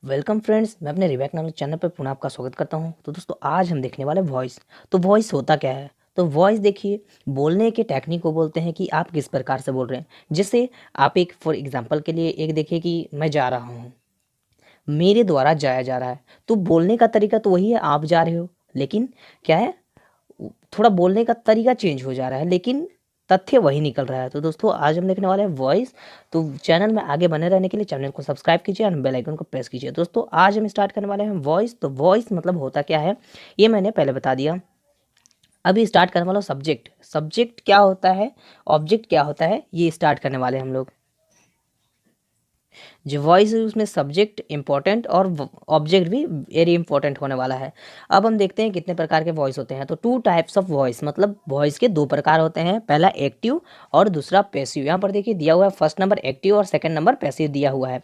Welcome friends, मैं अपने रिबैक नामक चैनल पर पुनः आपका स्वागत करता हूं। तो दोस्तों आज हम देखने वाले वॉइस। तो वॉइस होता क्या है? तो वॉइस देखिए, बोलने के टेक्निक को बोलते हैं कि आप किस प्रकार से बोल रहे हैं। जैसे आप एक फॉर एग्जांपल के लिए एक देखिए कि मैं जा रहा हूँ, मेरे द्वारा जाया जा रहा है। तो बोलने का तरीका तो वही है, आप जा रहे हो, लेकिन क्या है, थोड़ा बोलने का तरीका चेंज हो जा रहा है, लेकिन तथ्य वही निकल रहा है। तो दोस्तों आज हम देखने वाले हैं वॉइस। तो चैनल में आगे बने रहने के लिए चैनल को सब्सक्राइब कीजिए और बेल आइकन को प्रेस कीजिए। दोस्तों आज हम स्टार्ट करने वाले हैं वॉइस। तो वॉइस मतलब होता क्या है, ये मैंने पहले बता दिया। अभी स्टार्ट करने वाला सब्जेक्ट। सब्जेक्ट क्या होता है, ऑब्जेक्ट क्या होता है, ये स्टार्ट करने वाले हैं हम लोग। जो वॉइस है उसमें सब्जेक्ट इंपॉर्टेंट और ऑब्जेक्ट भी वेरी इंपॉर्टेंट होने वाला है। अब हम देखते हैं कितने प्रकार के वॉइस होते हैं। तो टू टाइप्स ऑफ वॉइस, मतलब वॉइस के दो प्रकार होते हैं, पहला एक्टिव और दूसरा पैसिव। यहाँ पर देखिए दिया हुआ है, फर्स्ट नंबर एक्टिव और सेकंड नंबर पैसिव दिया हुआ है।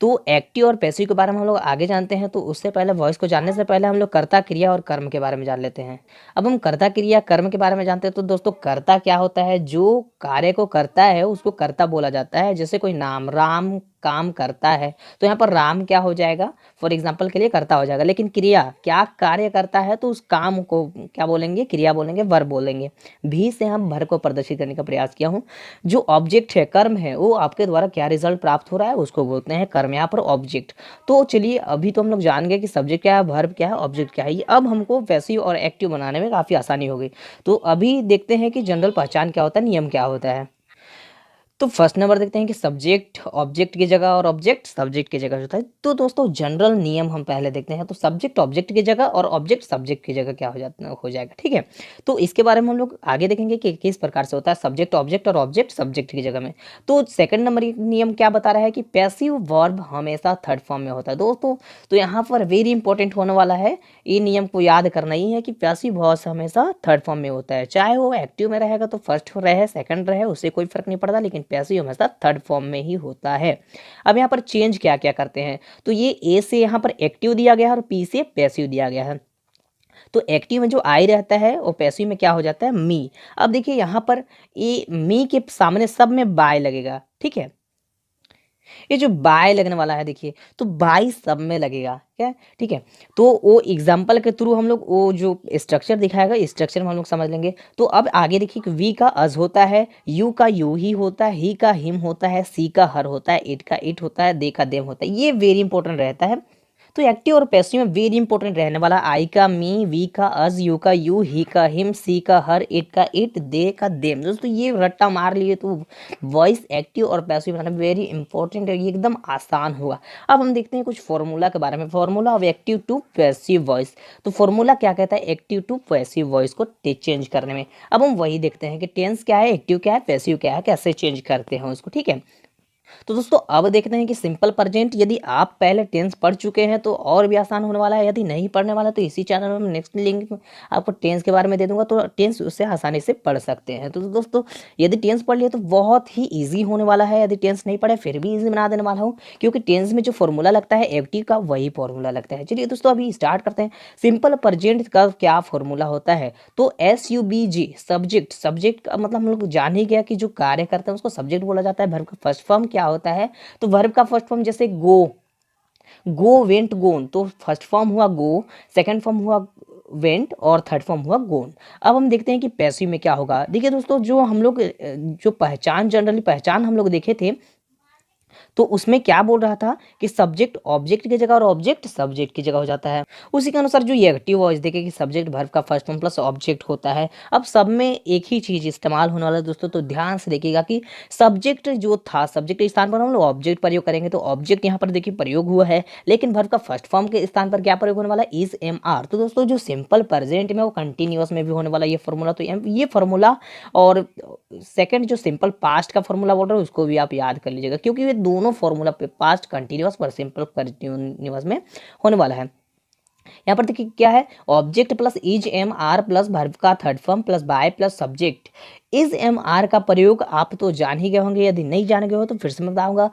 तो एक्टिव और पैसिव के बारे में हम लोग आगे जानते हैं। तो उससे पहले वॉइस को जानने से पहले हम लोग कर्ता क्रिया और कर्म के बारे में जान लेते हैं। अब हम कर्ता क्रिया कर्म के बारे में जानते हैं। तो दोस्तों कर्ता क्या होता है, जो कार्य को करता है उसको कर्ता बोला जाता है। जैसे कोई नाम, राम काम करता है, तो यहाँ पर राम क्या हो जाएगा, फॉर एग्जाम्पल के लिए कर्ता हो जाएगा। लेकिन क्रिया क्या कार्य करता है, तो उस काम को क्या बोलेंगे, क्रिया बोलेंगे, वर्ब बोलेंगे। भी से हम भर को प्रदर्शित करने का प्रयास किया हूँ। जो ऑब्जेक्ट है, कर्म है, वो आपके द्वारा क्या रिजल्ट प्राप्त हो रहा है उसको बोलते हैं कर्म, यहाँ पर ऑब्जेक्ट। तो चलिए अभी तो हम लोग जान गए कि सब्जेक्ट क्या है, वर्ब क्या है, ऑब्जेक्ट क्या है। ये अब हमको पैसिव और एक्टिव बनाने में काफ़ी आसानी हो गई। तो अभी देखते हैं कि जनरल पहचान क्या होता है, नियम क्या होता है। तो फर्स्ट नंबर देखते हैं कि सब्जेक्ट ऑब्जेक्ट की जगह और ऑब्जेक्ट सब्जेक्ट की जगह होता है। तो दोस्तों जनरल नियम हम पहले देखते हैं। तो सब्जेक्ट ऑब्जेक्ट की जगह और ऑब्जेक्ट सब्जेक्ट की जगह क्या हो जाएगा, ठीक है। तो इसके बारे में हम लोग आगे देखेंगे कि किस प्रकार से होता है सब्जेक्ट ऑब्जेक्ट और ऑब्जेक्ट सब्जेक्ट की जगह में। तो सेकंड नंबर नियम क्या बता रहा है कि पैसिव वर्ब हमेशा थर्ड फॉर्म में होता है दोस्तों। तो यहाँ पर वेरी इंपॉर्टेंट होने वाला है, ये नियम को याद करना ही है कि पैसिव वॉइस हमेशा थर्ड फॉर्म में होता है। चाहे वो एक्टिव में रहेगा तो फर्स्ट रहे सेकंड रहे, उससे कोई फर्क नहीं पड़ता, लेकिन पैसिव हमेशा थर्ड फॉर्म में ही होता है। अब यहाँ पर चेंज क्या क्या करते हैं। तो ये ए से यहाँ पर एक्टिव दिया गया है और पी से पैसिव दिया गया है। तो एक्टिव में जो आई रहता है और पैसिव में क्या हो जाता है, मी। अब देखिए यहाँ पर ये मी के सामने सब में बाय लगेगा, ठीक है। ये जो बाय लगने वाला है देखिए, तो बाय सब में लगेगा क्या, ठीक है। तो वो एग्जाम्पल के थ्रू हम लोग वो जो स्ट्रक्चर दिखाएगा, स्ट्रक्चर में हम लोग समझ लेंगे। तो अब आगे देखिए कि वी का अज होता है, यू का यू ही होता है, ही का हिम होता है, सी का हर होता है, इट का इट होता है, दे का देम होता है। ये वेरी इंपॉर्टेंट रहता है। तो एक्टिव और पैसिव में वेरी इंपॉर्टेंट रहने वाला आई का मी, वी का अज, यू का यू, ही का हिम, सी का हर, इट का इट, दे का देम। दोस्तों ये रट्टा मार लिए तो वॉइस एक्टिव और पैसिव बनाना वेरी इंपॉर्टेंट है, ये एकदम आसान होगा। अब हम देखते हैं कुछ फॉर्मूला के बारे में। Formula of active to passive voice. तो फॉर्मूला क्या कहता है एक्टिव टू पैसिव वॉइस को चेंज करने में। अब हम वही देखते हैं कि टेंस क्या है, एक्टिव क्या है, पैसिव क्या है, कैसे चेंज करते हैं उसको, ठीक है। तो दोस्तों अब देखते हैं कि सिंपल प्रेजेंट, यदि आप पहले टेंस पढ़ चुके हैं तो और भी आसान होने वाला है। यदि नहीं पढ़ने वाला तो इसी चैनल में नेक्स्ट लिंक आपको टेंस के बारे में दे दूंगा, तो टेंस उससे आसानी से पढ़ सकते हैं। तो दोस्तों यदि टेंस पढ़ लिया तो बहुत ही ईजी होने वाला है, यदि टेंस नहीं पढ़े फिर भी ईजी बना देने वाला हूँ, क्योंकि टेंस में जो फॉर्मूला लगता है एक्टिव का वही फॉर्मूला लगता है। चलिए दोस्तों अभी स्टार्ट करते हैं। सिंपल प्रेजेंट का क्या फॉर्मूला होता है। तो SUBG सब्जेक्ट, सब्जेक्ट का मतलब हम लोग जान ही गया कि जो कार्य करते हैं उसको सब्जेक्ट बोला जाता है। वर्ब का फर्स्ट फॉर्म क्या होता है, तो वर्ब का फर्स्ट फॉर्म जैसे गो, गो वेंट गोन, तो फर्स्ट फॉर्म हुआ गो, सेकंड फॉर्म हुआ वेंट और थर्ड फॉर्म हुआ गोन। अब हम देखते हैं कि पैसिव में क्या होगा। देखिए दोस्तों जो हम लोग जो पहचान जनरली पहचान हम लोग देखे थे, तो उसमें क्या बोल रहा था कि सब्जेक्ट ऑब्जेक्ट की जगह और ऑब्जेक्ट सब्जेक्ट की जगह हो जाता है। उसी के अनुसार जो ये एक्टिव वॉइस देखे कि सब्जेक्ट वर्ब का फर्स्ट फॉर्म प्लस ऑब्जेक्ट होता है। अब सब में एक ही चीज इस्तेमाल होने वाला है दोस्तों, तो ध्यान से देखिएगा कि सब्जेक्ट जो था, सब्जेक्ट के स्थान पर हम लोग ऑब्जेक्ट प्रयोग करेंगे। तो ऑब्जेक्ट यहाँ पर देखिए प्रयोग हुआ है, लेकिन वर्ब का फर्स्ट फॉर्म के स्थान पर क्या प्रयोग होने वाला है, इज एम आर। तो दोस्तों जो सिंपल प्रेजेंट में वो कंटिन्यूअस में भी होने वाला ये फॉर्मूला। तो ये फॉर्मूला और सेकंड जो सिंपल पास्ट का फॉर्मूला बोल रहा हूँ उसको भी आप याद कर लीजिएगा, क्योंकि ये दोनों फॉर्मूला पे पास्ट कंटिन्यूअस और सिंपल कंटिन्यूअस में होने वाला है। यहाँ पर देखिए क्या है, object plus is am are plus verb का third form plus by plus subject. Is am are का प्रयोग आप तो जान ही गए होंगे, यदि नहीं जान गए हो तो फिर से मैं बताऊंगा।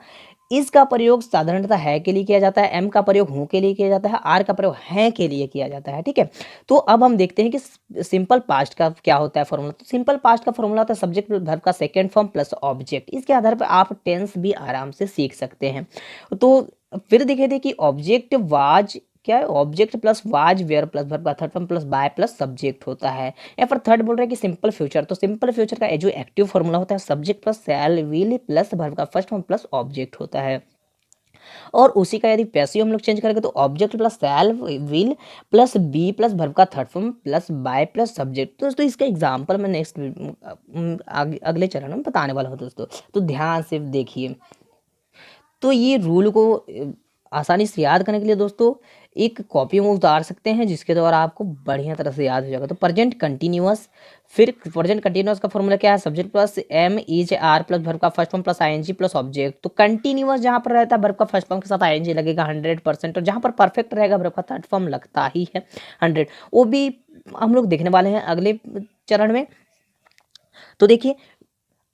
इसका प्रयोग साधारणतः है के लिए किया जाता है, एम का प्रयोग हूं के लिए किया जाता है, आर का प्रयोग है के लिए किया जाता है, ठीक है। तो अब हम देखते हैं कि सिंपल पास्ट का क्या होता है फॉर्मूला। तो सिंपल पास्ट का फॉर्मूला होता है सब्जेक्ट वर्ब का सेकंड फॉर्म प्लस ऑब्जेक्ट। इसके आधार पर आप टेंस भी आराम से सीख सकते हैं। तो फिर देखे थे कि ऑब्जेक्ट वाज क्या है, object plus was were plus verb का third form plus by plus subject होता है। या फिर थर्ड बोल रहे हैं कि सिंपल फ्यूचर, तो सिंपल फ्यूचर का जो एक्टिव फॉर्मूला होता है subject plus shall will plus verb का फर्स्ट फॉर्म प्लस ऑब्जेक्ट होता है। और उसी का यदि पैसिव हम लोग चेंज करेंगे तो object plus shall will plus be plus verb का third form plus by plus subject. तो दोस्तों इसका एग्जांपल मैं नेक्स्ट अगले चरण में बताने वाला हूँ दोस्तों, तो ध्यान से देखिए। तो ये रूल को आसानी से याद करने के लिए दोस्तों एक कॉपी में उतार सकते हैं, जिसके द्वारा आपको बढ़िया तरह से याद हो जाएगा। तो प्रेजेंट कंटिन्यूअस, फिर प्रेजेंट कंटिन्यूअस का फॉर्मूला क्या है, subject plus am is are plus verb का first form plus ING plus object. तो कंटिन्यूअस जहां पर रहता है वर्ब का फर्स्ट फॉर्म के साथ आईएनजी लगेगा 100%, और जहां पर परफेक्ट रहेगा वर्ब का थर्ड फॉर्म लगता ही है 100। वो भी हम लोग देखने वाले हैं अगले चरण में। तो देखिए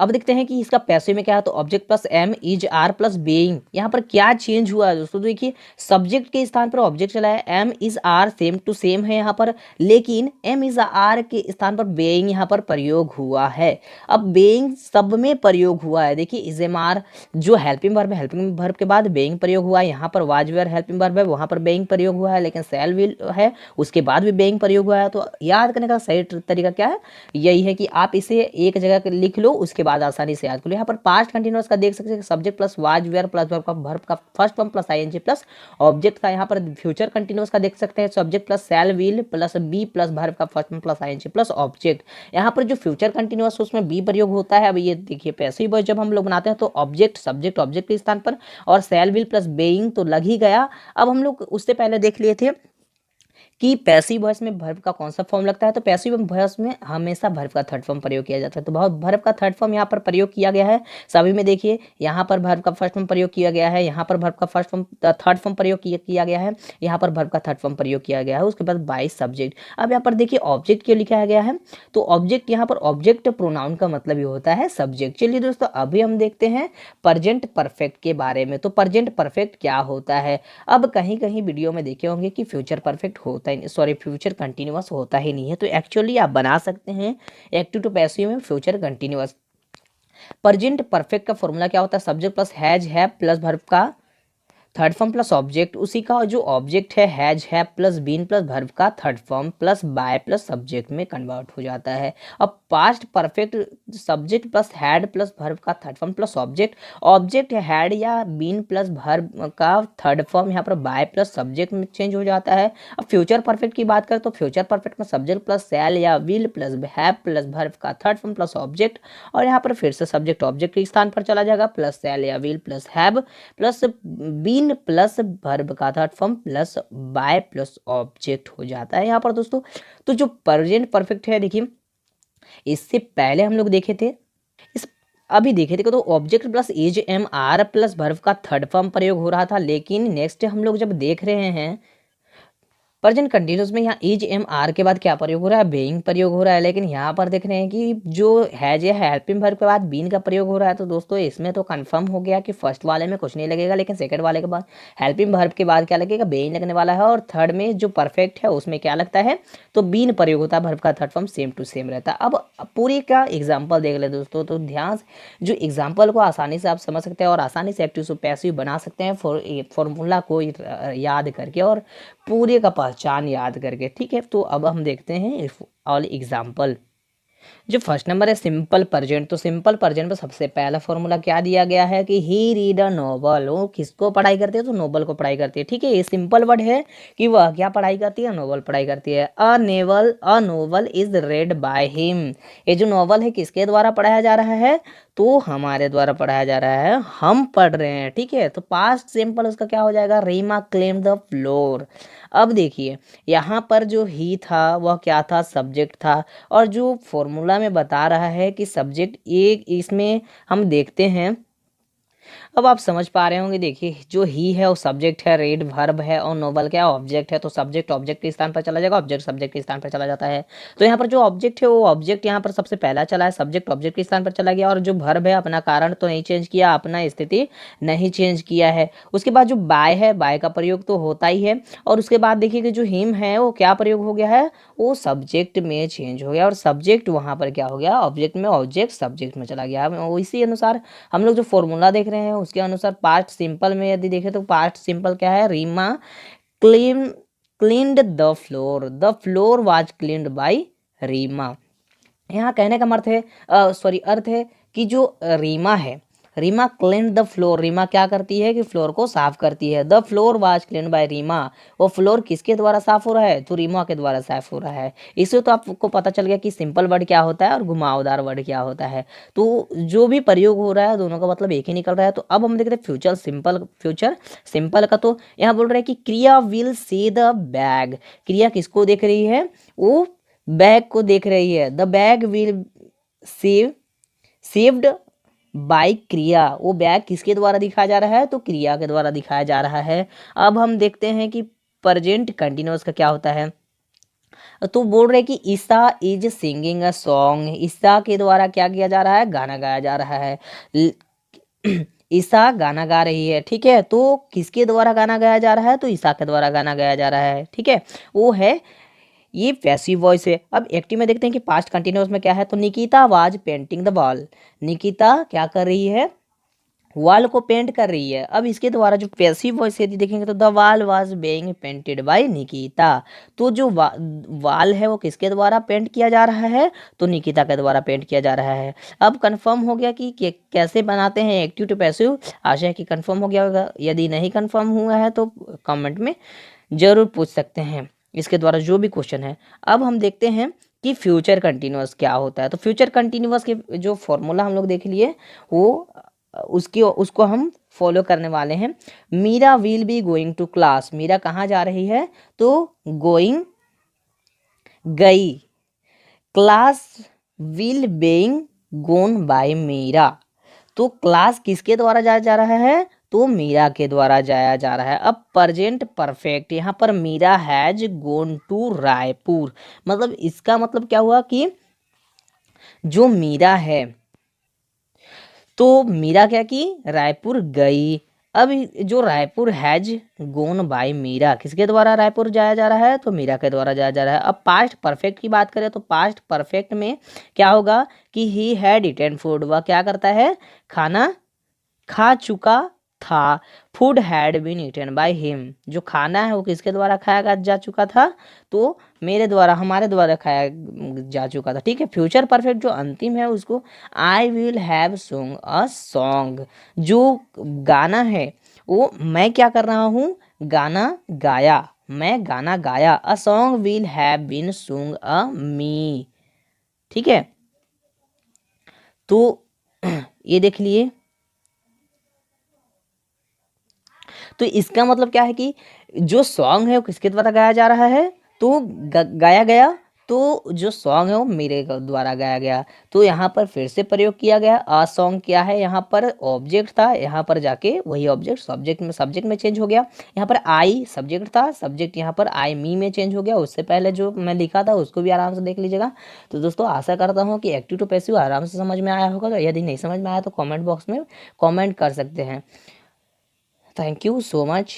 अब देखते हैं कि इसका पैसिव में क्या है, तो object plus am is are plus being. यहाँ पर क्या चेंज हुआ है दोस्तों, देखिए सब्जेक्ट के स्थान पर ऑब्जेक्ट चला है, am is are same to same है यहाँ पर, लेकिन एम इज आर के स्थान पर बेइंग यहाँ पर प्रयोग हुआ है। अब बेइंग सब में प्रयोग हुआ है, देखिए इज एम आर जो हेल्पिंग वर्ब है, हेल्पिंग वर्ब के बाद बेइंग प्रयोग हुआ है। यहाँ पर वाज वेयर हेल्पिंग वर्ब है, वहाँ पर बेइंग प्रयोग हुआ है, लेकिन सेल विल है उसके बाद भी बेइंग प्रयोग हुआ है। तो याद करने का सही तरीका क्या है, यही है कि आप इसे एक जगह लिख लो, उसके बाद आसानी से याद कर लो। यहाँ पर पास्ट कंटिन्यूअस का देख सकते हैं, subject plus was were plus verb का first form plus ING plus object का। यहाँ पर फ्यूचर कंटिन्यूअस का देख सकते हैं, subject plus shall will plus be plus verb का first form plus ING plus object. यहाँ पर जो फ्यूचर कंटिन्यूअस उसमें बी प्रयोग होता है। अब ये देखिए पैसिव वॉइस जब हम लोग बनाते हैं तो ऑब्जेक्ट सब्जेक्ट ऑब्जेक्ट के स्थान पर, और शैल विल प्लस बेइंग तो लग ही गया। अब हम लोग उससे पहले देख लिए थे कि पैसिव वॉइस में वर्ब का कौन सा फॉर्म लगता है, तो पैसिव वॉइस में हमेशा वर्ब का थर्ड फॉर्म प्रयोग किया जाता है। तो वर्ब का थर्ड फॉर्म यहाँ पर प्रयोग किया गया है सभी में। देखिए यहाँ पर वर्ब का फर्स्ट फॉर्म प्रयोग किया गया है, यहाँ पर वर्ब का फर्स्ट फॉर्म थर्ड फॉर्म प्रयोग किया गया है, यहाँ पर वर्ब का थर्ड फॉर्म प्रयोग किया गया है, उसके बाद बाय सब्जेक्ट। अब यहाँ पर देखिए ऑब्जेक्ट क्यों लिखा गया है, तो ऑब्जेक्ट यहाँ पर ऑब्जेक्ट प्रोनाउन का मतलब ही होता है सब्जेक्ट। चलिए दोस्तों अभी हम देखते हैं प्रेजेंट परफेक्ट के बारे में। तो प्रेजेंट परफेक्ट क्या होता है, अब कहीं कहीं वीडियो में देखे होंगे कि फ्यूचर परफेक्ट होता ही, सॉरी फ्यूचर कंटिन्यूअस होता ही नहीं है। तो एक्चुअली आप बना सकते हैं एक्टिव टू पैसिव में फ्यूचर कंटिन्यूअस। प्रेजेंट परफेक्ट का फॉर्मूला क्या होता है, सब्जेक्ट प्लस हैज है प्लस वर्ब का थर्ड फॉर्म प्लस ऑब्जेक्ट, उसी का जो ऑब्जेक्ट है हैज है प्लस बीन प्लस वर्ब का third form plus by plus subject में कन्वर्ट हो जाता है। अब past perfect subject plus had plus verb का third form plus object, object had या बीन प्लस वर्ब का थर्ड फॉर्म यहाँ पर बाय प्लस सब्जेक्ट में चेंज हो जाता है। अब फ्यूचर परफेक्ट की बात करें तो फ्यूचर परफेक्ट में सब्जेक्ट प्लस शैल या will plus have plus verb का थर्ड फॉर्म प्लस ऑब्जेक्ट, और यहाँ पर फिर से सब्जेक्ट ऑब्जेक्ट के स्थान पर चला जाएगा, प्लस शैल या will plus have plus been plus verb का third form plus by plus object हो जाता है यहाँ पर दोस्तों। तो जो प्रेजेंट परफेक्ट है देखिए इससे पहले हम लोग देखे थे, इस अभी देखे थे तो object plus is am are plus verb का थर्ड फॉर्म प्रयोग हो रहा था, लेकिन नेक्स्ट हम लोग जब देख रहे हैं प्रेजेंट कंटिन्यूस में यहाँ इज एम आर के बाद क्या प्रयोग हो रहा है, बेइंग प्रयोग हो रहा है। लेकिन यहाँ पर देख रहे हैं कि जो हैज या हेल्पिंग वर्ब के बाद बीन का प्रयोग हो रहा है। तो दोस्तों इसमें तो कंफर्म हो गया कि फर्स्ट वाले में कुछ नहीं लगेगा, लेकिन सेकंड वाले के बाद हेल्पिंग वर्ब के बाद क्या लगेगा, बेइंग लगने वाला है। और थर्ड में जो परफेक्ट है उसमें क्या लगता है, तो बीन प्रयोग होता है, वर्ब का third form same to same रहता है। अब पूरी का एग्जाम्पल देख ले दोस्तों, तो ध्यान से जो एग्जाम्पल को आसानी से आप समझ सकते हैं और आसानी से एक्टिव पैसिव बना सकते हैं फॉर्मूला को याद करके और पूरे का पहचान याद करके। ठीक है, तो अब हम देखते हैं ऑल एग्जाम्पल। जो फर्स्ट नंबर है सिंपल प्रेजेंट, तो सिंपल प्रेजेंट में सबसे पहला फॉर्मूला क्या दिया गया है कि ही रीड अ नोवेल, वो किसको पढ़ाई करती है, तो नोवेल को पढ़ाई करती है। ठीक है, ये सिंपल वर्ड है कि वह क्या पढ़ाई करती है, नोवेल पढ़ाई करती है। अ novel is red by him, ये जो नोवेल है किसके द्वारा पढ़ाया जा रहा है, तो हमारे द्वारा पढ़ाया जा रहा है, हम पढ़ रहे हैं। ठीक है, तो पास्ट सिंपल उसका क्या हो जाएगा, रीमा क्लेम द फ्लोर। अब देखिए यहाँ पर जो ही था वह क्या था, सब्जेक्ट था, और जो फॉर्मूला में बता रहा है कि सब्जेक्ट एक, इसमें हम देखते हैं। अब आप समझ पा रहे होंगे, देखिए जो ही है वो सब्जेक्ट है, रेड वर्ब है, और नोवेल क्या ऑब्जेक्ट है। तो सब्जेक्ट ऑब्जेक्ट के स्थान पर चला जाएगा, ऑब्जेक्ट सब्जेक्ट के स्थान पर चला जाता है। तो यहाँ पर जो ऑब्जेक्ट है वो ऑब्जेक्ट यहाँ पर सबसे पहला चला है, सब्जेक्ट ऑब्जेक्ट के स्थान पर चला गया, और जो वर्ब है अपना कारण तो नहीं चेंज किया, अपना स्थिति नहीं चेंज किया है। उसके बाद जो बाय है, बाय का प्रयोग तो होता ही है, और उसके बाद देखिए कि जो हिम है वो क्या प्रयोग हो गया है, वो सब्जेक्ट में चेंज हो गया, और सब्जेक्ट वहाँ पर क्या हो गया, ऑब्जेक्ट में, ऑब्जेक्ट सब्जेक्ट में चला गया। इसी अनुसार हम लोग जो फॉर्मूला देख रहे रहे हैं उसके अनुसार पास्ट सिंपल में यदि देखें तो पास्ट सिंपल क्या है, Reema cleaned the floor was cleaned by Reema. यहाँ कहने का अर्थ है अर्थ है कि जो रीमा है, Reema clean the floor, Reema क्या करती है कि फ्लोर को साफ करती है। The floor was clean by Reema, वो फ्लोर किसके द्वारा साफ हो रहा है, तो रीमा के द्वारा साफ हो रहा है। इससे तो आपको पता चल गया कि सिंपल वर्ड क्या होता है और घुमावदार वर्ड क्या होता है। तो जो भी प्रयोग हो रहा है दोनों का मतलब एक ही निकल रहा है। तो अब हम देख रहे हैं फ्यूचर सिंपल का। तो यहाँ बोल रहे हैं कि क्रिया विल सी द बैग, क्रिया किसको देख रही है, वो बैग को देख रही है। The bag will saved by क्रिया, वो बैग किसके द्वारा दिखाया जा रहा है, तो क्रिया के द्वारा दिखाया जा रहा है। अब हम देखते हैं कि प्रेजेंट कंटिन्यूअस का क्या होता है। तो बोल रहे कि ईसा इज सिंगिंग अ सॉन्ग, ईसा के द्वारा क्या किया जा रहा है, गाना गाया जा रहा है। ईसा गाना गा रही है, ठीक है। तो किसके द्वारा गाना गाया जा रहा है, तो ईसा के द्वारा गाना गाया जा रहा है, ठीक है। वो है, ये पैसिव वॉइस है। अब एक्टिव में देखते हैं कि पास्ट कंटिन्यूअस में क्या है। तो Nikita was painting the wall, Nikita क्या कर रही है, वॉल को पेंट कर रही है। अब इसके द्वारा जो पैसिव वॉइस यदि देखेंगे तो the wall was being painted bye Nikita, तो जो वॉल है वो किसके द्वारा पेंट किया जा रहा है, तो निकिता के द्वारा पेंट किया जा रहा है। अब कंफर्म हो गया कि कैसे बनाते हैं एक्टिव टू पैसिव, आशा है कि कंफर्म हो गया होगा। यदि नहीं कंफर्म हुआ है तो कमेंट में जरूर पूछ सकते हैं इसके द्वारा जो भी क्वेश्चन है। अब हम देखते हैं कि फ्यूचर कंटिन्यूअस क्या होता है। तो फ्यूचर कंटिन्यूअस के जो फॉर्मूला हम लोग देख लिए वो उसको हम फॉलो करने वाले हैं। Meera will be going to class, Meera कहाँ जा रही है, तो गोइंग गई। Class will being gone by Meera, तो क्लास किसके द्वारा जाया जा रहा है, तो मीरा के द्वारा जाया जा रहा है। अब प्रेजेंट परफेक्ट, यहाँ पर Meera has gone to Raipur, मतलब इसका मतलब क्या हुआ कि जो मीरा है, तो मीरा क्या की, रायपुर गई। अब जो Raipur has gone by Meera, किसके द्वारा रायपुर जाया जा रहा है, तो मीरा के द्वारा जाया जा रहा है। अब पास्ट परफेक्ट की बात करें तो पास्ट परफेक्ट में क्या होगा कि ही हैड ईटन फूड, वह क्या करता है, खाना खा चुका था। Food had been eaten by him, जो खाना है वो किसके द्वारा खाया जा चुका था, तो मेरे द्वारा, हमारे द्वारा खाया जा चुका था, ठीक है। फ्यूचर परफेक्ट जो अंतिम है उसको आई विल हैव सुंग अ सॉन्ग, जो गाना है वो मैं क्या कर रहा हूँ, गाना गाया, मैं गाना गाया। A song will have been sung a मी, ठीक है। तो ये देख लिए। तो इसका मतलब क्या है कि जो सॉन्ग है वो किसके द्वारा गाया जा रहा है, तो गाया गया, तो जो सॉन्ग है वो मेरे द्वारा गाया गया। तो यहाँ पर फिर से प्रयोग किया गया। आ सॉन्ग क्या है, यहाँ पर ऑब्जेक्ट था, यहाँ पर जाके वही ऑब्जेक्ट सब्जेक्ट में चेंज हो गया। यहाँ पर आई सब्जेक्ट था, सब्जेक्ट यहाँ पर आई मी में चेंज हो गया। उससे पहले जो मैं लिखा था उसको भी आराम से देख लीजिएगा। तो दोस्तों आशा करता हूँ कि एक्टिव टू पैसिव आराम से समझ में आया होगा। तो यदि नहीं समझ में आया तो कॉमेंट बॉक्स में कॉमेंट कर सकते हैं। Thank you so much.